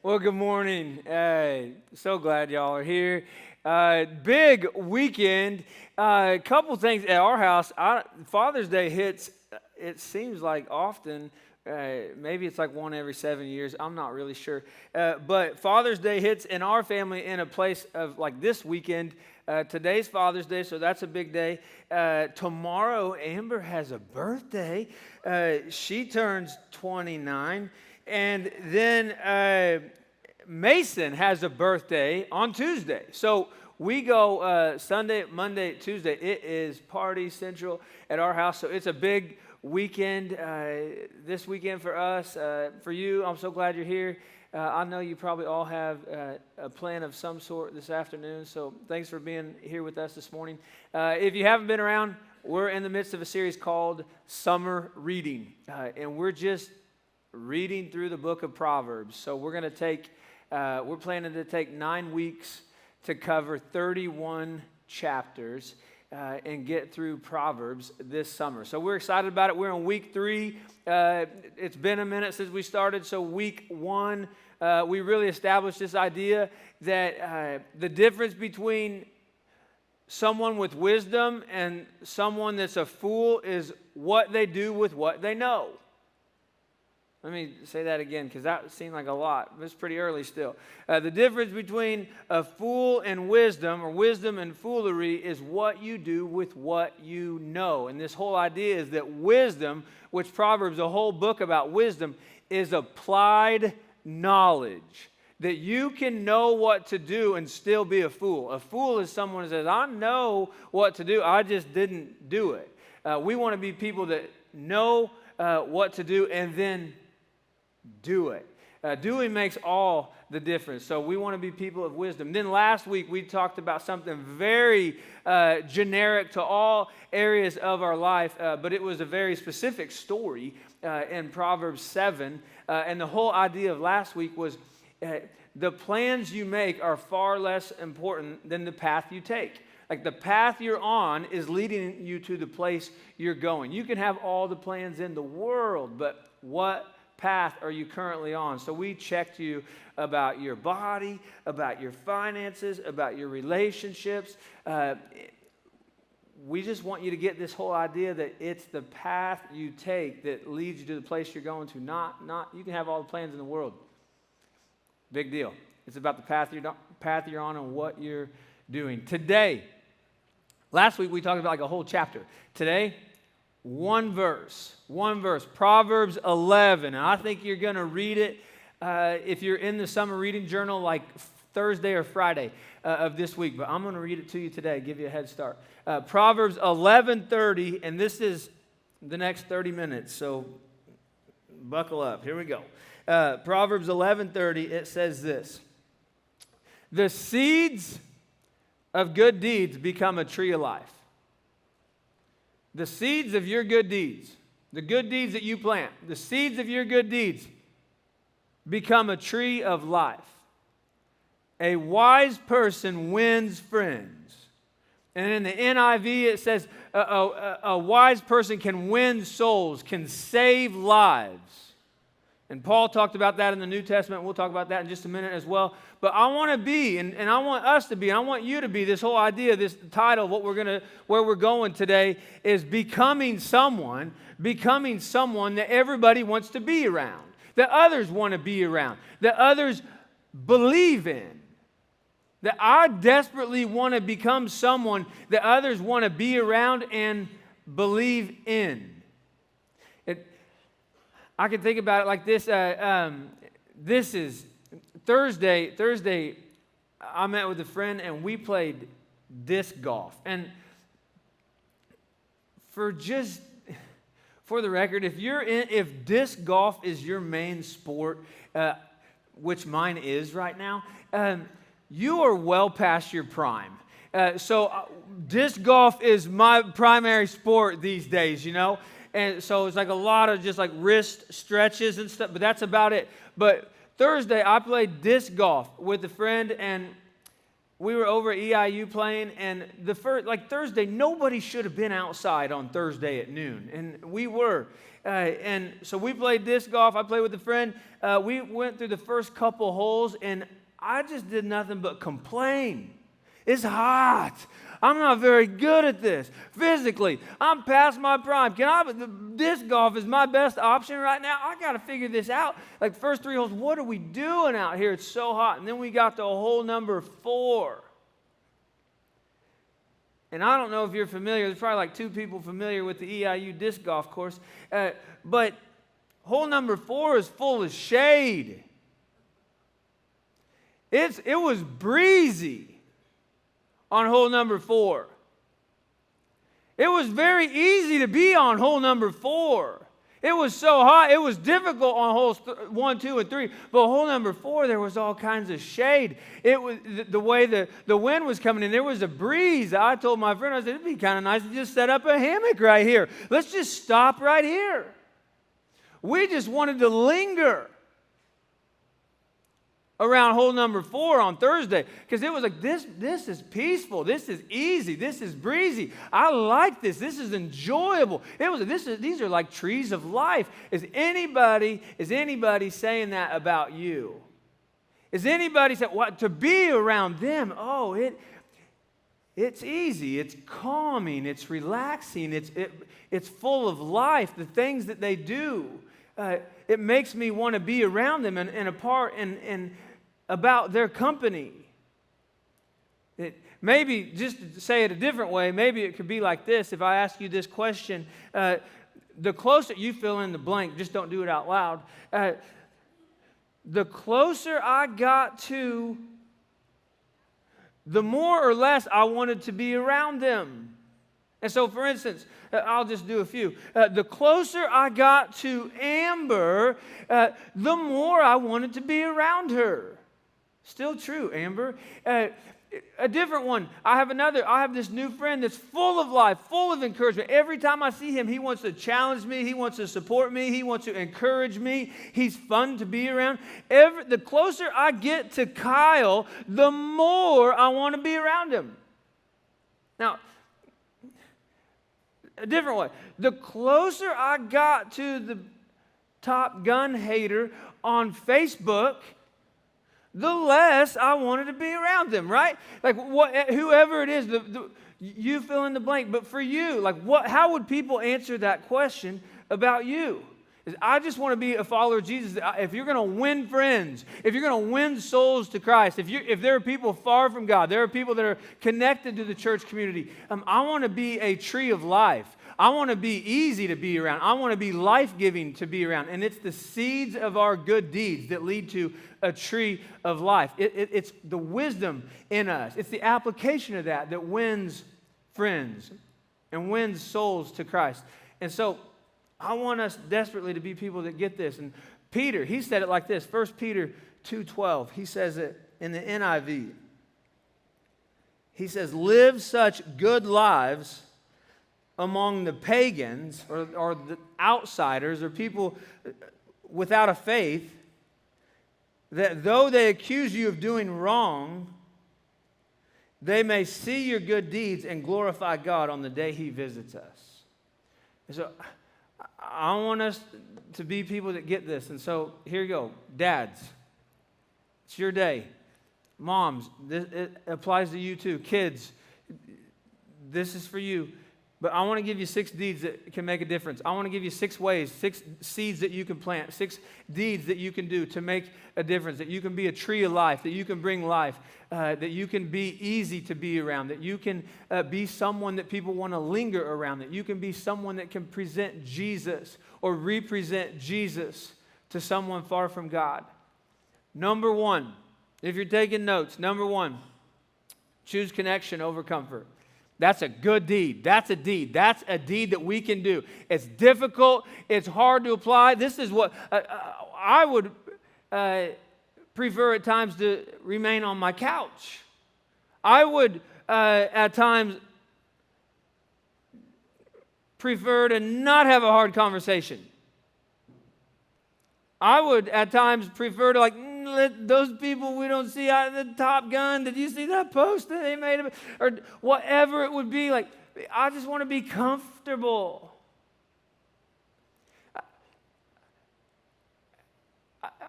Well, good morning. So glad y'all are here. Big weekend. A couple things at our house. Father's Day hits, it seems like often. Maybe it's like one every 7 years. I'm not really sure. But Father's Day hits in our family in a place of like this weekend. Today's Father's Day, so that's a big day. Tomorrow, Amber has a birthday. She turns 29. And then Mason has a birthday on Tuesday. So we go Sunday, Monday, Tuesday. It is party central at our house. So it's a big weekend this weekend for us. For you, I'm so glad you're here. I know you probably all have a plan of some sort this afternoon. So thanks for being here with us this morning. If you haven't been around, we're in the midst of a series called Summer Reading. And we're just reading through the book of Proverbs. So we're planning to take 9 weeks to cover 31 chapters and get through Proverbs this summer. So we're excited about it. We're on week 3. It's been a minute since we started. So week 1, we really established this idea that the difference between someone with wisdom and someone that's a fool is what they do with what they know. Let me say that again because that seemed like a lot, but it's pretty early still. The difference between a fool and wisdom, or wisdom and foolery, is what you do with what you know. And this whole idea is that wisdom, which Proverbs, a whole book about wisdom, is applied knowledge. That you can know what to do and still be a fool. A fool is someone who says, I know what to do, I just didn't do it. We want to be people that know what to do and then do it. Doing makes all the difference. So we want to be people of wisdom. Then last week we talked about something very generic to all areas of our life, but it was a very specific story in Proverbs 7. And the whole idea of last week was the plans you make are far less important than the path you take. Like the path you're on is leading you to the place you're going. You can have all the plans in the world, but what path are you currently on? So we checked you about your body, about your finances, about your relationships. We just want you to get this whole idea that it's the path you take that leads you to the place you're going to. Not you can have all the plans in the world. Big deal. It's about the path you're on and what you're doing. Today, last week we talked about like a whole chapter. Today, one verse, Proverbs 11. And I think you're going to read it if you're in the summer reading journal like Thursday or Friday of this week. But I'm going to read it to you today, give you a head start. Proverbs 11:30, and this is the next 30 minutes, so buckle up. Here we go. Proverbs 11:30, it says this. The seeds of good deeds become a tree of life. The seeds of your good deeds, the good deeds that you plant, the seeds of your good deeds become a tree of life. A wise person wins friends. And in the NIV it says a wise person can win souls, can save lives. And Paul talked about that in the New Testament. We'll talk about that in just a minute as well. But I want to be, and I want us to be, and I want you to be, this whole idea, this title, where we're going today is becoming someone that everybody wants to be around, that others want to be around, that others believe in. That I desperately want to become someone that others want to be around and believe in. I can think about it like this. This is Thursday. I met with a friend and we played disc golf. And for the record, if disc golf is your main sport, which mine is right now, you are well past your prime. So disc golf is my primary sport these days, you know. And so it's like a lot of just like wrist stretches and stuff, but that's about it. But Thursday, I played disc golf with a friend, and we were over at EIU playing, and the first, like Thursday, nobody should have been outside on Thursday at noon, and we were. And so we played disc golf. I played with a friend. We went through the first couple holes, and I just did nothing but complain. It's hot. I'm not very good at this. Physically, I'm past my prime. Disc golf is my best option right now. I got to figure this out. Like first 3 holes, what are we doing out here? It's so hot. And then we got to hole number 4. And I don't know if you're familiar. There's probably like 2 people familiar with the EIU disc golf course. But hole number 4 is full of shade. It was breezy on hole number 4. It was very easy to be on hole number 4. It was so hot. It was difficult on holes 1, 2, and 3. But hole number 4, there was all kinds of shade. It was the way the wind was coming in. There was a breeze. I told my friend, I said, it'd be kind of nice to just set up a hammock right here. Let's just stop right here. We just wanted to linger around hole number 4 on Thursday, because it was like, this is peaceful, this is easy, this is breezy. I like this. This is enjoyable. These are like trees of life. Is anybody saying that about you? Is anybody saying what to be around them? Oh, it's easy, it's calming, it's relaxing, it's full of life. The things that they do, it makes me want to be around them and a part and about their company. Maybe, just to say it a different way, maybe it could be like this. If I ask you this question, the closer, you fill in the blank, just don't do it out loud. The closer I got to, the more or less I wanted to be around them. And so, for instance, I'll just do a few. The closer I got to Amber, the more I wanted to be around her. Still true, Amber. A different one. I have this new friend that's full of life, full of encouragement. Every time I see him, he wants to challenge me. He wants to support me. He wants to encourage me. He's fun to be around. The closer I get to Kyle, the more I want to be around him. Now, a different way. The closer I got to the Top Gun hater on Facebook, the less I wanted to be around them, right? Like whoever it is, you fill in the blank. But for you, like how would people answer that question about you? I just want to be a follower of Jesus. If you're going to win friends, if you're going to win souls to Christ, if there are people far from God, there are people that are connected to the church community, I want to be a tree of life. I want to be easy to be around. I want to be life-giving to be around. And it's the seeds of our good deeds that lead to a tree of life. It's the wisdom in us. It's the application of that wins friends and wins souls to Christ. And so I want us desperately to be people that get this. And Peter, he said it like this, 1 Peter 2:12. He says it in the NIV. He says, live such good lives among the pagans or the outsiders or people without a faith, that though they accuse you of doing wrong, they may see your good deeds and glorify God on the day He visits us. And so I want us to be people that get this. And so here you go. Dads, it's your day. Moms, it applies to you too. Kids, this is for you. But I want to give you 6 deeds that can make a difference. I want to give you 6 ways, 6 seeds that you can plant, 6 deeds that you can do to make a difference, that you can be a tree of life, that you can bring life, that you can be easy to be around, that you can be someone that people want to linger around, that you can be someone that can present Jesus or represent Jesus to someone far from God. Number 1, if you're taking notes, number 1, choose connection over comfort. That's a good deed. That's a deed. That's a deed that we can do. It's difficult. It's hard to apply. This is what I would prefer at times to remain on my couch. I would at times prefer to not have a hard conversation. I would at times prefer to let those people we don't see out of the Top Gun, did you see that post that they made? Or whatever it would be. Like, I just want to be comfortable.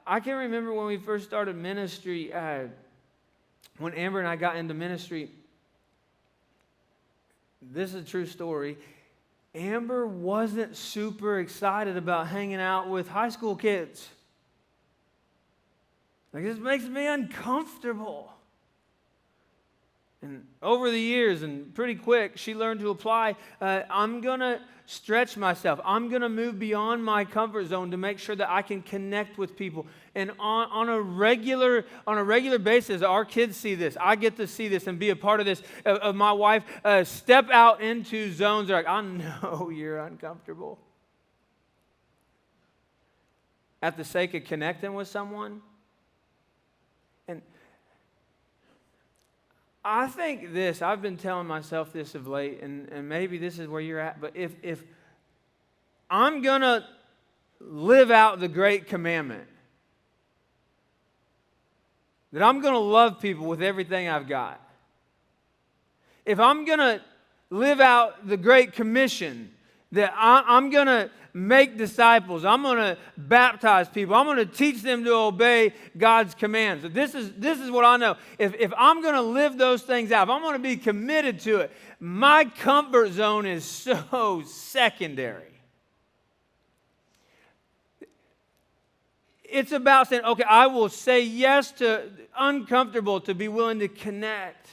I can remember when we first started ministry, when Amber and I got into ministry. This is a true story. Amber wasn't super excited about hanging out with high school kids. Like, this makes me uncomfortable. And over the years, and pretty quick, she learned to apply, I'm going to stretch myself. I'm going to move beyond my comfort zone to make sure that I can connect with people. And on a regular basis, our kids see this. I get to see this and be a part of this, of my wife step out into zones. They're like, I know you're uncomfortable. At the sake of connecting with someone. And I think this, I've been telling myself this of late, and maybe this is where you're at, but if I'm going to live out the great commandment, that I'm going to love people with everything I've got, if I'm going to live out the Great Commission, that I'm going to make disciples, I'm going to baptize people, I'm going to teach them to obey God's commands. This is what I know. If I'm going to live those things out, if I'm going to be committed to it, my comfort zone is so secondary. It's about saying, okay, I will say yes to uncomfortable to be willing to connect.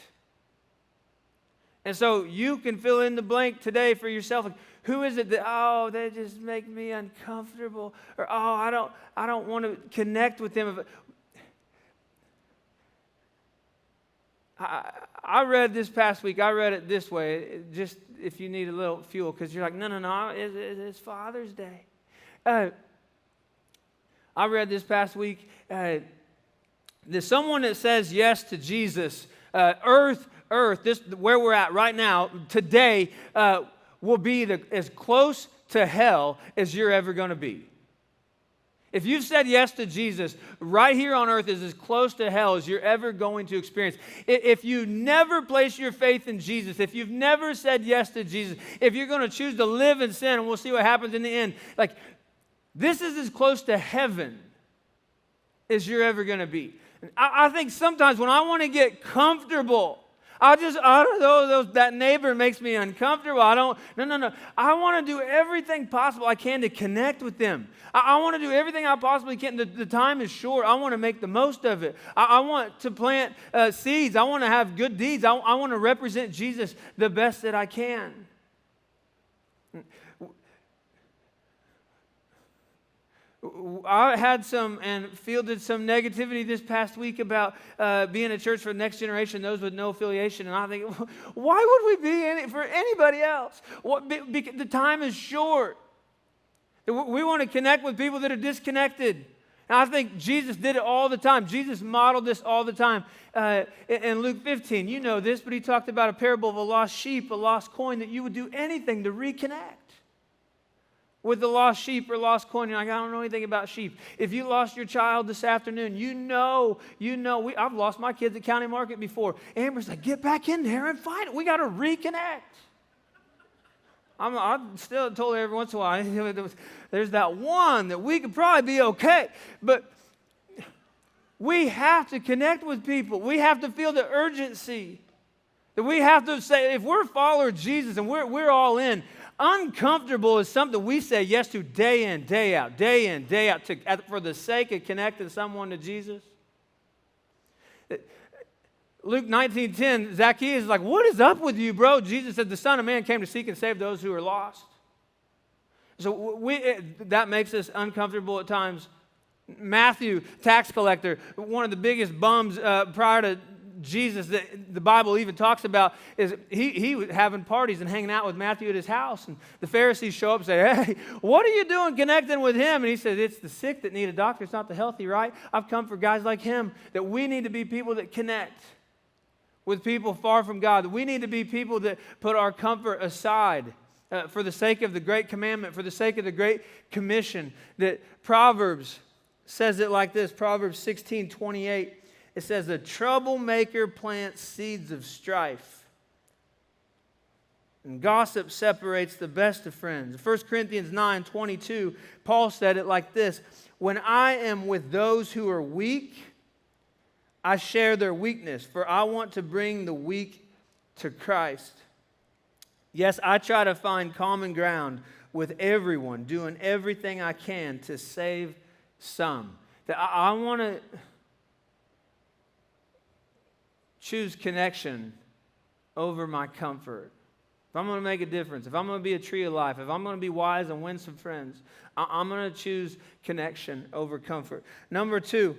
And so you can fill in the blank today for yourself. Like, who is it that, they just make me uncomfortable? Or, I don't want to connect with them. I read this past week, I read it this way, just if you need a little fuel, because you're like, no, it's Father's Day. I read this past week, there's someone that says yes to Jesus, earth, this where we're at right now, today, will be as close to hell as you're ever going to be. If you've said yes to Jesus, right here on earth is as close to hell as you're ever going to experience. If you never place your faith in Jesus, if you've never said yes to Jesus, if you're going to choose to live in sin, and we'll see what happens in the end, like, this is as close to heaven as you're ever going to be. And I think sometimes when I want to get comfortable, I don't know, that neighbor makes me uncomfortable. No. I want to do everything possible I can to connect with them. I want to do everything I possibly can. The time is short. I want to make the most of it. I want to plant seeds. I want to have good deeds. I want to represent Jesus the best that I can. I had some and fielded some negativity this past week about being a church for the next generation, those with no affiliation. And I think, why would we be in it for anybody else? The time is short. We want to connect with people that are disconnected. And I think Jesus did it all the time. Jesus modeled this all the time. In Luke 15, you know this, but he talked about a parable of a lost sheep, a lost coin, that you would do anything to reconnect with the lost sheep or lost coin. You're like, I don't know anything about sheep. If you lost your child this afternoon, you know. I've lost my kids at County Market before. Amber's like, get back in there and find it. We got to reconnect. I still told her every once in a while, there's that one that we could probably be okay. But we have to connect with people. We have to feel the urgency. That we have to say, if we're followers of Jesus and we're all in, uncomfortable is something we say yes to day in, day out, for the sake of connecting someone to Jesus. Luke 19:10, Zacchaeus is like, what is up with you, bro? Jesus said, the Son of Man came to seek and save those who are lost. So that makes us uncomfortable at times. Matthew, tax collector, one of the biggest bums prior to Jesus that the Bible even talks about, is he was having parties and hanging out with Matthew at his house. And the Pharisees show up and say, hey, what are you doing connecting with him? And he said, it's the sick that need a doctor. It's not the healthy, right? I've come for guys like him, that we need to be people that connect with people far from God. That we need to be people that put our comfort aside for the sake of the great commandment, for the sake of the great commission. That Proverbs says it like this, Proverbs 16:28. It says, a troublemaker plants seeds of strife, and gossip separates the best of friends. 1 Corinthians 9:22, Paul said it like this, when I am with those who are weak, I share their weakness, for I want to bring the weak to Christ. Yes, I try to find common ground with everyone, doing everything I can to save some. That I want to choose connection over my comfort. If I'm going to make a difference, if I'm going to be a tree of life, if I'm going to be wise and win some friends, I'm going to choose connection over comfort. Number 2,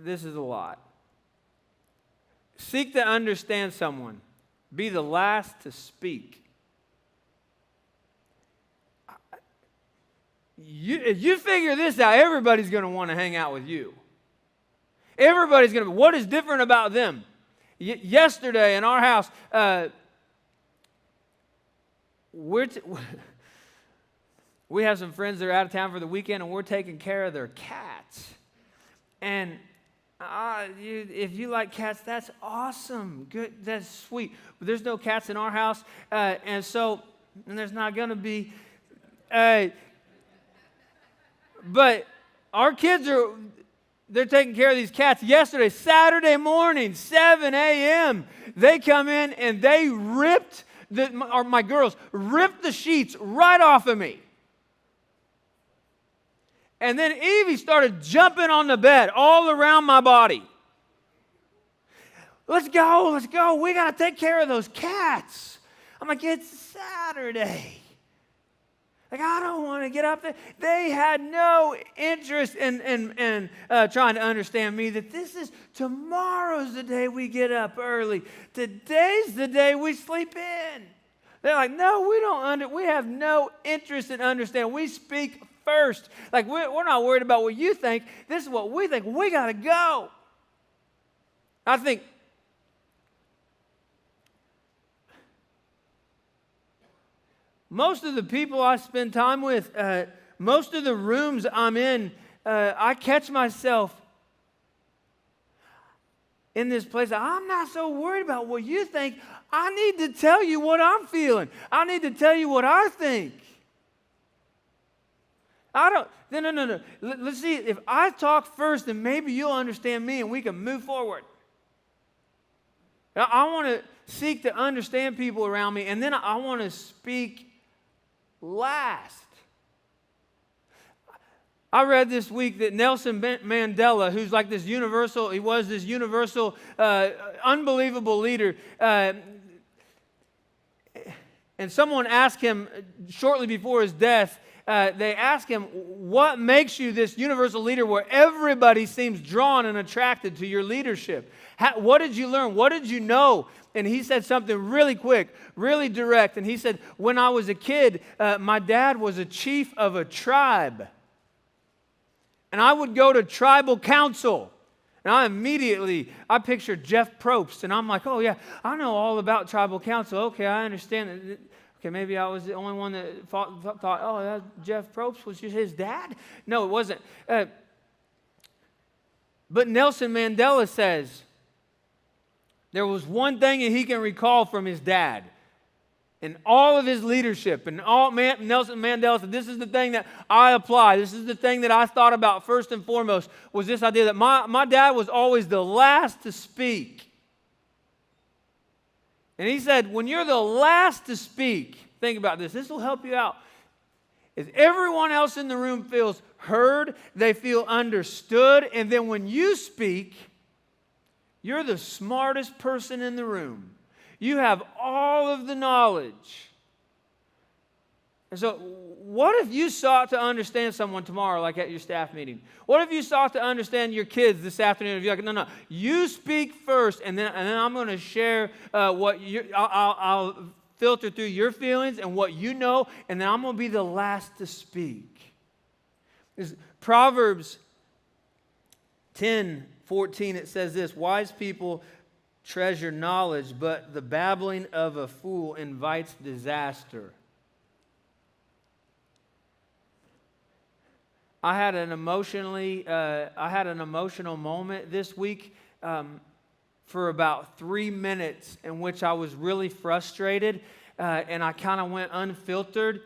this is a lot. Seek to understand someone. Be the last to speak. If you figure this out, everybody's going to want to hang out with you. Everybody's going to, what is different about them? Yesterday in our house, we have some friends that are out of town for the weekend, and we're taking care of their cats. And if you like cats, that's awesome. Good, that's sweet. But there's no cats in our house, and there's not going to be. But our kids they're taking care of these cats. Yesterday, Saturday morning, 7 a.m., they come in and they my girls ripped the sheets right off of me. And then Evie started jumping on the bed all around my body. Let's go. We got to take care of those cats. I'm like, it's Saturday. Like, I don't want to get up there. They had no interest in trying to understand me, that tomorrow's the day we get up early. Today's the day we sleep in. They're like, no, we have no interest in understanding. We speak first. Like, we're not worried about what you think. This is what we think. We got to go. I think most of the people I spend time with, most of the rooms I'm in, I catch myself in this place. I'm not so worried about what you think. I need to tell you what I'm feeling. I need to tell you what I think. No. Let's see, if I talk first, then maybe you'll understand me and we can move forward. I want to seek to understand people around me, and then I want to speak last. I read this week that Nelson Mandela, who's like this universal, he was this universal, unbelievable leader, and someone asked him shortly before his death, they asked him, what makes you this universal leader where everybody seems drawn and attracted to your leadership? What did you learn? What did you know? And he said something really quick, really direct. And he said, when I was a kid, my dad was a chief of a tribe. And I would go to tribal council. And I pictured Jeff Probst. And I'm like, oh yeah, I know all about tribal council. Okay, I understand. Okay, maybe I was the only one that thought oh, that Jeff Probst was just his dad? No, it wasn't. But Nelson Mandela says, there was one thing that he can recall from his dad in all of his leadership. And Nelson Mandela said, this is the thing that I apply. This is the thing that I thought about first and foremost, was this idea that my dad was always the last to speak. And he said, when you're the last to speak, think about this. This will help you out. If everyone else in the room feels heard, they feel understood, and then when you speak, you're the smartest person in the room. You have all of the knowledge. And so, what if you sought to understand someone tomorrow, like at your staff meeting? What if you sought to understand your kids this afternoon? If you're like, no, you speak first, and then I'm going to share I'll filter through your feelings and what you know, and then I'm going to be the last to speak. Proverbs 10:14, it says this, wise people treasure knowledge, but the babbling of a fool invites disaster. I had an emotional moment this week for about 3 minutes in which I was really frustrated, and I kind of went unfiltered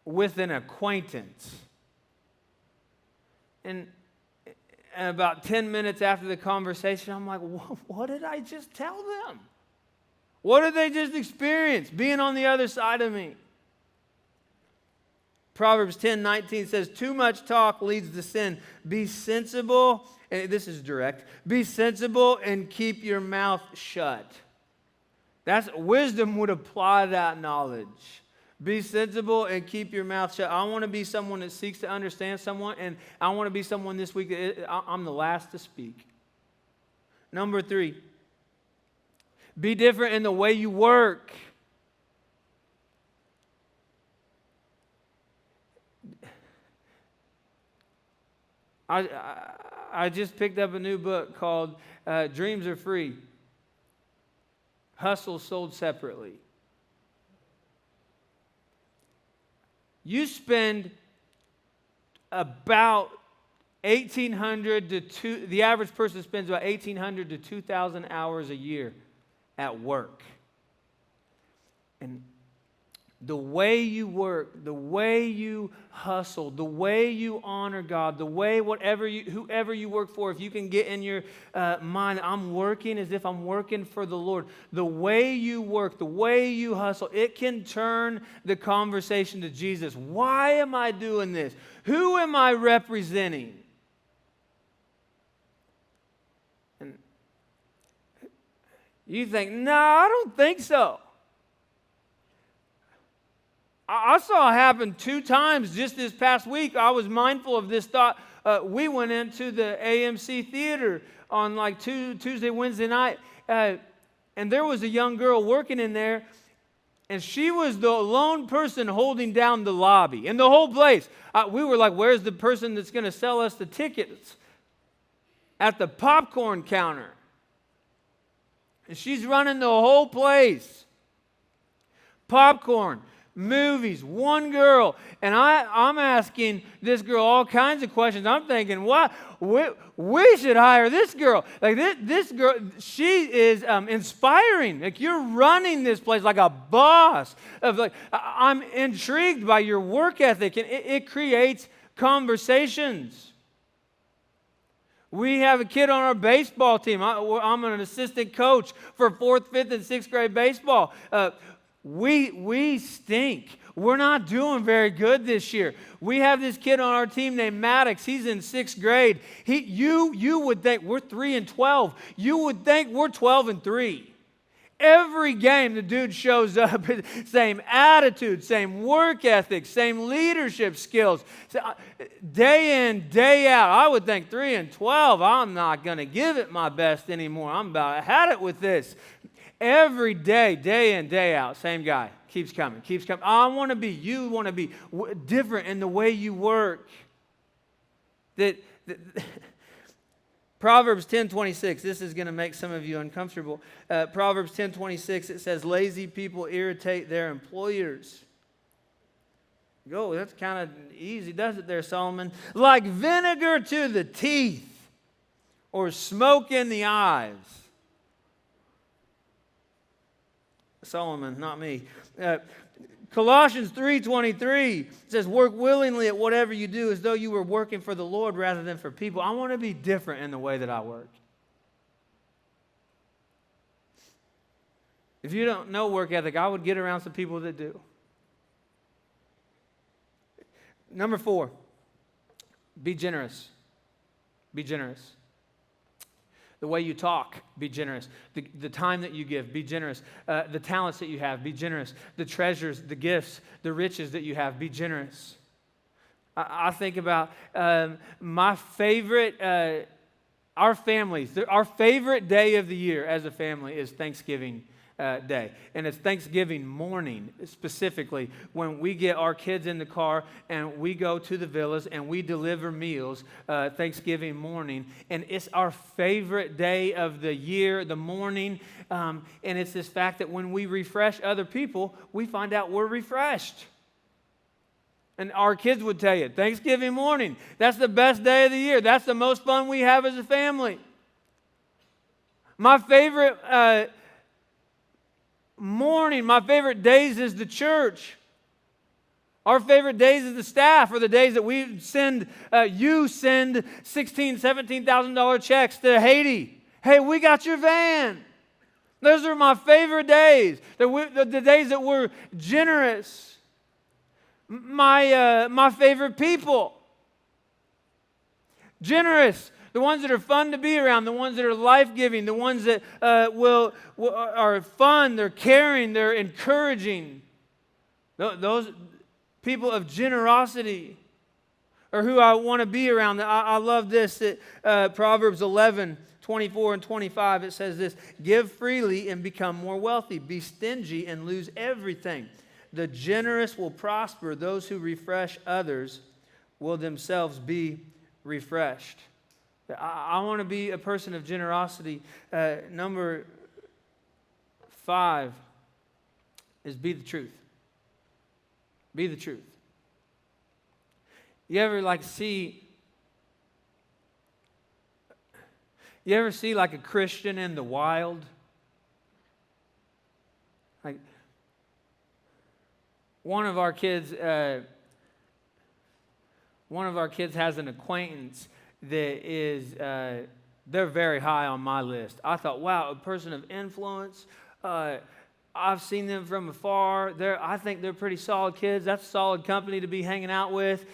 with an acquaintance. And about 10 minutes after the conversation, I'm like, what did I just tell them? What did they just experience being on the other side of me? Proverbs 10:19 says, too much talk leads to sin. Be sensible, and this is direct, be sensible and keep your mouth shut. Wisdom would apply that knowledge. Be sensible and keep your mouth shut. I want to be someone that seeks to understand someone, and I want to be someone this week that I'm the last to speak. Number 3, be different in the way you work. I just picked up a new book called Dreams Are Free. Hustle Sold Separately. You spend about 1,800 to the average person spends about 1,800 to 2,000 hours a year at work. And the way you work, the way you hustle, the way you honor God, the way whoever you work for, if you can get in your mind, I'm working as if I'm working for the Lord. The way you work, the way you hustle, it can turn the conversation to Jesus. Why am I doing this? Who am I representing? And you think, no, I don't think so. I saw it happen 2 times just this past week. I was mindful of this thought. We went into the AMC theater on like Tuesday, Wednesday night, and there was a young girl working in there, and she was the lone person holding down the lobby in the whole place. We were like, where's the person that's going to sell us the tickets? At the popcorn counter. And she's running the whole place. Popcorn. Movies, one girl, and I'm asking this girl all kinds of questions. I'm thinking, what? We should hire this girl. Like this girl, she is inspiring. Like you're running this place like a boss. I'm intrigued by your work ethic, and it creates conversations. We have a kid on our baseball team. I'm an assistant coach for 4th, 5th, and 6th grade baseball. We stink. We're not doing very good this year. We have this kid on our team named Maddox. He's in 6th grade. You would think we're 3-12. You would think we're 12-3. Every game the dude shows up, same attitude, same work ethic, same leadership skills. Day in, day out. I would think 3-12, I'm not going to give it my best anymore. I had it with this. Every day, day in, day out, same guy. Keeps coming. You want to be different in the way you work. Proverbs 10:26, this is going to make some of you uncomfortable. Proverbs 10:26, it says, lazy people irritate their employers. Go, that's kind of easy, does it there, Solomon? Like vinegar to the teeth or smoke in the eyes. Solomon, not me. Colossians 3:23 says, work willingly at whatever you do as though you were working for the Lord rather than for people. I want to be different in the way that I work. If you don't know work ethic, I would get around some people that do. Number 4, be generous. Be generous. The way you talk, be generous. The time that you give, be generous. The talents that you have, be generous. The treasures, the gifts, the riches that you have, be generous. I think about my favorite, our favorite day of the year as a family is Thanksgiving Day. And it's Thanksgiving morning specifically when we get our kids in the car and we go to the villas and we deliver meals Thanksgiving morning. And it's our favorite day of the year, the morning. And it's this fact that when we refresh other people, we find out we're refreshed. And our kids would tell you, Thanksgiving morning, that's the best day of the year. That's the most fun we have as a family. My favorite morning, my favorite days is the church. Our favorite days is the staff, or the days that you send $16,000, $17,000 checks to Haiti. Hey, we got your van. Those are my favorite days. The days that we're generous. My favorite people. Generous. The ones that are fun to be around. The ones that are life-giving. The ones that are fun. They're caring. They're encouraging. Those people of generosity are who I want to be around. I love this. Proverbs 11:24 and 25, it says this: give freely and become more wealthy. Be stingy and lose everything. The generous will prosper. Those who refresh others will themselves be refreshed. I want to be a person of generosity. Number 5 is be the truth. Be the truth. You ever see like a Christian in the wild? Like one of our kids has an acquaintance that is they're very high on my list. I thought, wow, a person of influence. I've seen them from afar. I think they're pretty solid kids. That's solid company to be hanging out with.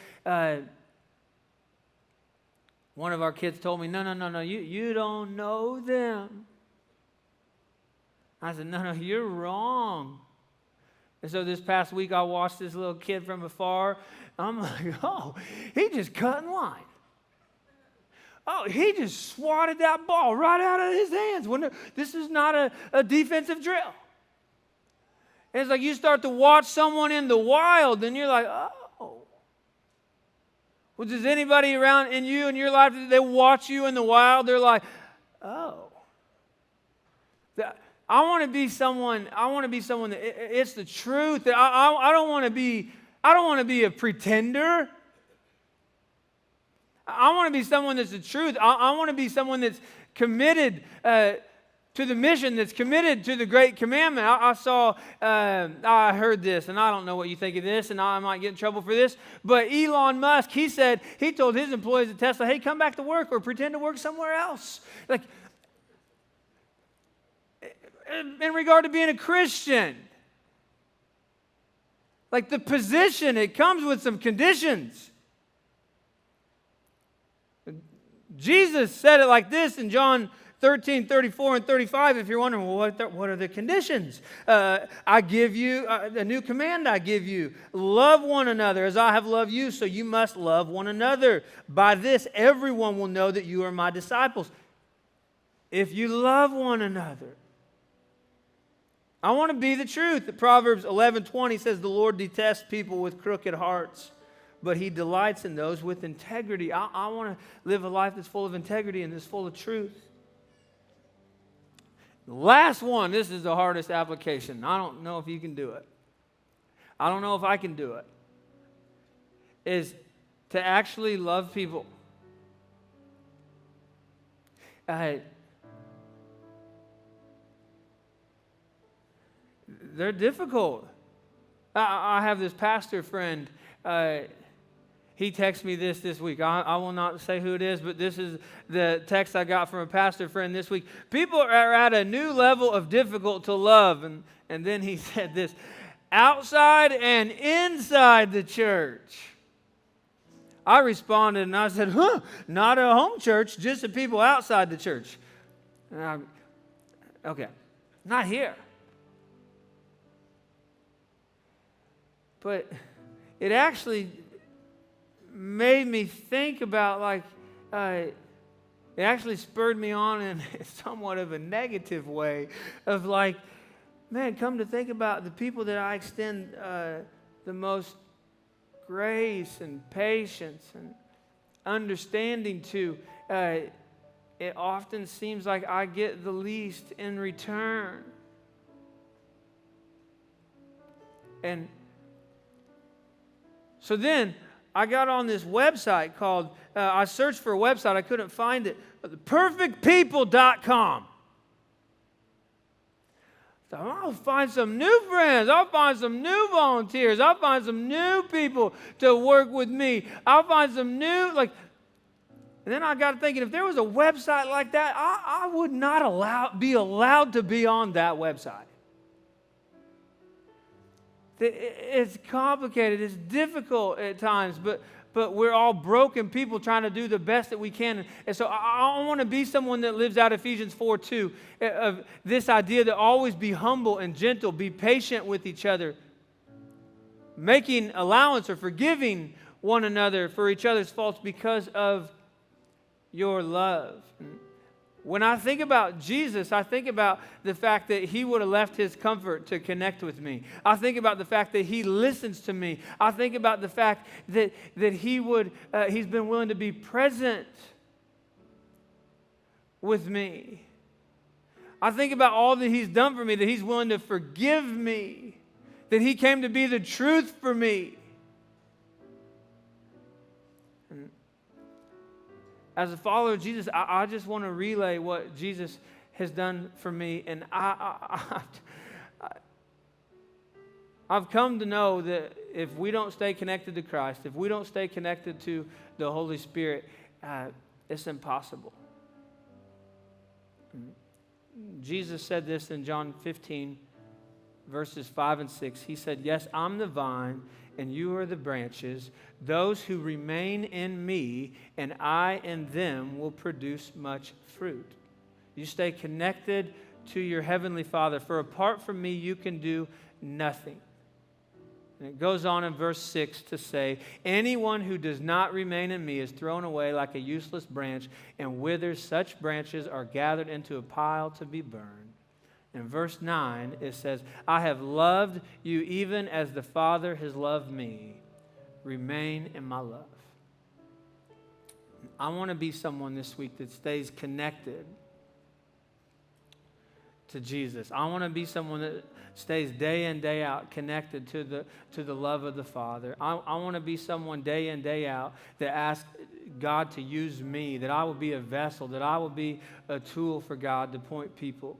One of our kids told me, no, you don't know them. I said, no, you're wrong. And so this past week, I watched this little kid from afar. I'm like, oh, he just cut in line. Oh, he just swatted that ball right out of his hands. This is not a defensive drill. And it's like you start to watch someone in the wild, and you're like, oh. Well, does anybody around in your life, they watch you in the wild, they're like, oh. I want to be someone that it's the truth. I don't want to be a pretender. I want to be someone that's the truth. I want to be someone that's committed to the mission, that's committed to the great commandment. I heard this, and I don't know what you think of this, and I might get in trouble for this, but Elon Musk, he told his employees at Tesla, hey, come back to work or pretend to work somewhere else. Like, in regard to being a Christian, like the position, it comes with some conditions. Jesus said it like this in John 13:34 and 35. If you're wondering, well, what are the conditions? I give you a new command. I give you: love one another as I have loved you. So you must love one another. By this, everyone will know that you are my disciples, if you love one another. I want to be the truth. Proverbs 11:20 says, the Lord detests people with crooked hearts, but he delights in those with integrity. I want to live a life that's full of integrity and that's full of truth. The last one, this is the hardest application. I don't know if you can do it. I don't know if I can do it. Is to actually love people. They're difficult. I have this pastor friend. He texted me this week. I will not say who it is, but this is the text I got from a pastor friend this week. People are at a new level of difficult to love. And then he said this: outside and inside the church. I responded and I said, not a home church, just the people outside the church. Okay, not here. But it actually made me think about, it actually spurred me on in somewhat of a negative way of man, come to think about the people that I extend the most grace and patience and understanding to, it often seems like I get the least in return. And So then I got on this website called, I searched for a website, I couldn't find it, perfectpeople.com. So I'll find some new friends. I'll find some new volunteers. I'll find some new people to work with me. I'll find some new, and then I got thinking, if there was a website like that, I would not be allowed to be on that website. It's complicated. It's difficult at times, but we're all broken people trying to do the best that we can. And so I want to be someone that lives out Ephesians 4:2, of this idea to always be humble and gentle, be patient with each other, making allowance or forgiving one another for each other's faults because of your love. When I think about Jesus, I think about the fact that he would have left his comfort to connect with me. I think about the fact that he listens to me. I think about the fact that he's been willing to be present with me. I think about all that he's done for me, that he's willing to forgive me, that he came to be the truth for me. As a follower of Jesus, I just want to relay what Jesus has done for me. And I've come to know that if we don't stay connected to Christ, if we don't stay connected to the Holy Spirit, it's impossible. Jesus said this in John 15, verses 5 and 6. He said, "Yes, I'm the vine, and you are the branches. Those who remain in me and I in them will produce much fruit." You stay connected to your Heavenly Father, for apart from me you can do nothing. And it goes on in verse 6 to say, "Anyone who does not remain in me is thrown away like a useless branch and withers. Such branches are gathered into a pile to be burned." In verse 9, it says, "I have loved you even as the Father has loved me. Remain in my love." I want to be someone this week that stays connected to Jesus. I want to be someone that stays day in, day out connected to the love of the Father. I want to be someone day in, day out that asks God to use me, that I will be a vessel, that I will be a tool for God to point people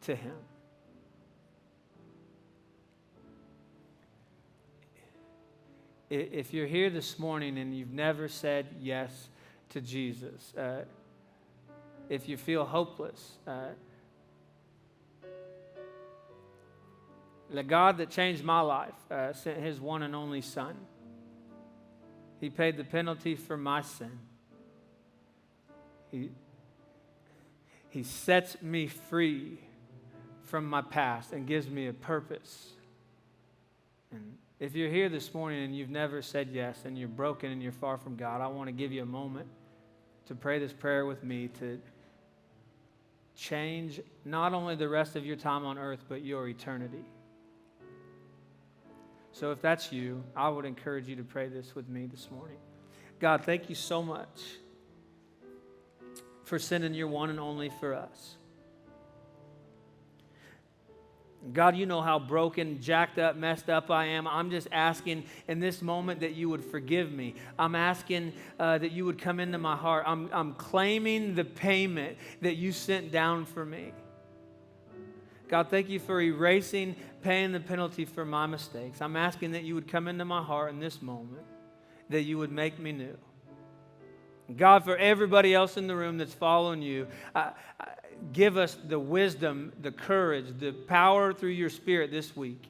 to him. If you're here this morning and you've never said yes to Jesus, if you feel hopeless, the God that changed my life sent his one and only Son. He paid the penalty for my sin. He sets me free from my past and gives me a purpose. And if you're here this morning and you've never said yes and you're broken and you're far from God, I want to give you a moment to pray this prayer with me to change not only the rest of your time on earth, but your eternity. So if that's you, I would encourage you to pray this with me this morning. God, thank you so much for sending your one and only for us. God, you know how broken, jacked up, messed up I am. I'm just asking in this moment that you would forgive me. I'm asking that you would come into my heart. I'm claiming the payment that you sent down for me. God, thank you for erasing, paying the penalty for my mistakes. I'm asking that you would come into my heart in this moment, that you would make me new. God, for everybody else in the room that's following you, give us the wisdom, the courage, the power through your Spirit this week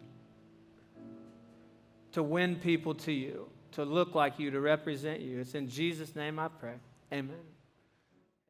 to win people to you, to look like you, to represent you. It's in Jesus' name I pray. Amen.